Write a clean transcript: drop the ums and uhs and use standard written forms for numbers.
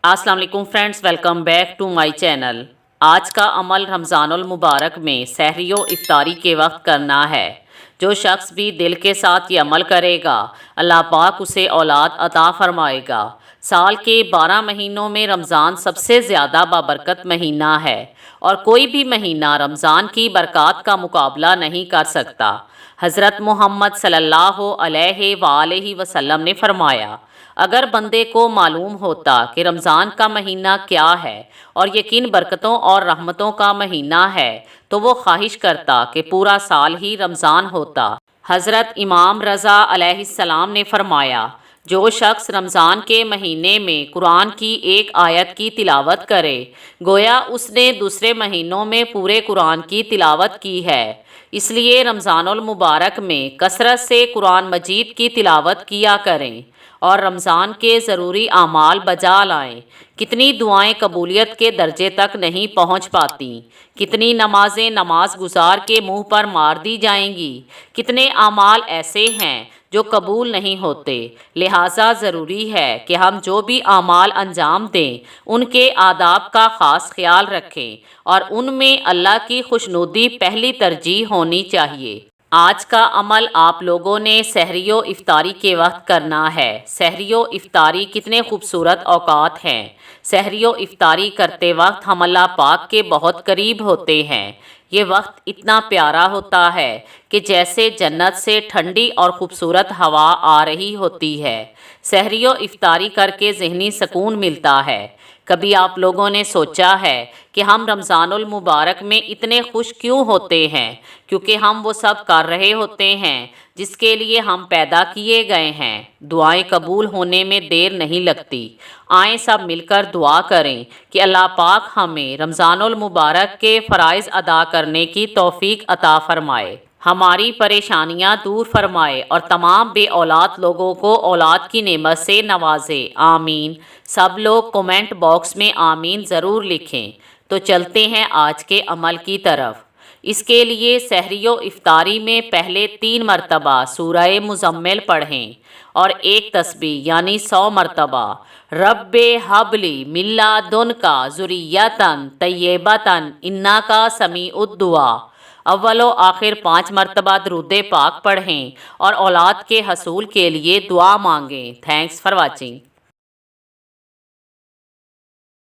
अस्सलाम वालेकुम friends, welcome back to my channel. आज का अमल रमज़ानुल मुबारक में सहरी व इफ्तारी के वक्त करना है। जो शख्स भी दिल के साथ ये अमल करेगा, अल्लाह पाक उसे औलाद अता फरमाएगा। साल के 12 महीनों में रमज़ान सबसे ज़्यादा बाबरकत महीना है और कोई भी महीना रमज़ान की बरक़ात का मुकाबला नहीं कर सकता। हज़रत मोहम्मद सल्लल्लाहु अलैहि वसल्लम ने फरमाया, अगर बंदे को मालूम होता कि रमज़ान का महीना क्या है और ये किन बरकतों और रहमतों का महीना है, तो वो ख्वाहिश करता कि पूरा साल ही रमज़ान होता। हज़रत इमाम रज़ा अलैहिस्सलाम ने फरमाया, जो शख्स रमज़ान के महीने में कुरान की एक आयत की तिलावत करे, गोया उसने दूसरे महीनों में पूरे कुरान की तिलावत की है। इसलिए रमज़ानुल मुबारक में कसरत से कुरान मजीद की तिलावत किया करें और रमज़ान के ज़रूरी आमाल बजा लाएं। कितनी दुआएं कबूलियत के दर्जे तक नहीं पहुंच पाती, कितनी नमाजें नमाज गुजार के मुंह पर मार दी जाएंगी, कितने आमाल ऐसे हैं जो कबूल नहीं होते। लिहाजा ज़रूरी है कि हम जो भी आमाल अंजाम दें उनके आदाब का ख़ास ख्याल रखें और उनमें अल्लाह की खुशनुदी पहली तरजीह होनी चाहिए। आज का अमल आप लोगों ने सहरी व इफ्तारी के वक्त करना है। सहरी व इफ्तारी कितने खूबसूरत औकात हैं। सहरी व इफ्तारी करते वक्त हम अल्लाह पाक के बहुत करीब होते हैं। ये वक्त इतना प्यारा होता है कि जैसे जन्नत से ठंडी और ख़ूबसूरत हवा आ रही होती है। सहरी व इफ्तारी करके ज़हनी सुकून मिलता है। कभी आप लोगों ने सोचा है कि हम रमज़ानुल मुबारक में इतने खुश क्यों होते हैं? क्योंकि हम वो सब कर रहे होते हैं जिसके लिए हम पैदा किए गए हैं। दुआएं कबूल होने में देर नहीं लगती। आएँ सब मिलकर दुआ करें कि अल्लाह पाक हमें रमज़ानुल मुबारक के फ़राइज़ अदा करने की तौफ़ीक अता फ़रमाए, हमारी परेशानियां दूर फरमाए और तमाम बे औलाद लोगों को औलाद की नेमत से नवाजे। आमीन। सब लोग कमेंट बॉक्स में आमीन ज़रूर लिखें। तो चलते हैं आज के अमल की तरफ। इसके लिए सहरी व इफ्तारी में पहले 3 मरतबा सूरह मुज़म्मिल पढ़ें और एक तस्बीह यानी 100 मरतबा रब्बे हबली मिल्ला दुन का ज़ुरियतन तय्यबतन इन्ना का समीउद दुआ। अव्वलो आखिर 5 मरतबा दरूद पाक पढ़ें और औलाद के हसूल के लिए दुआ मांगें। Thanks for watching.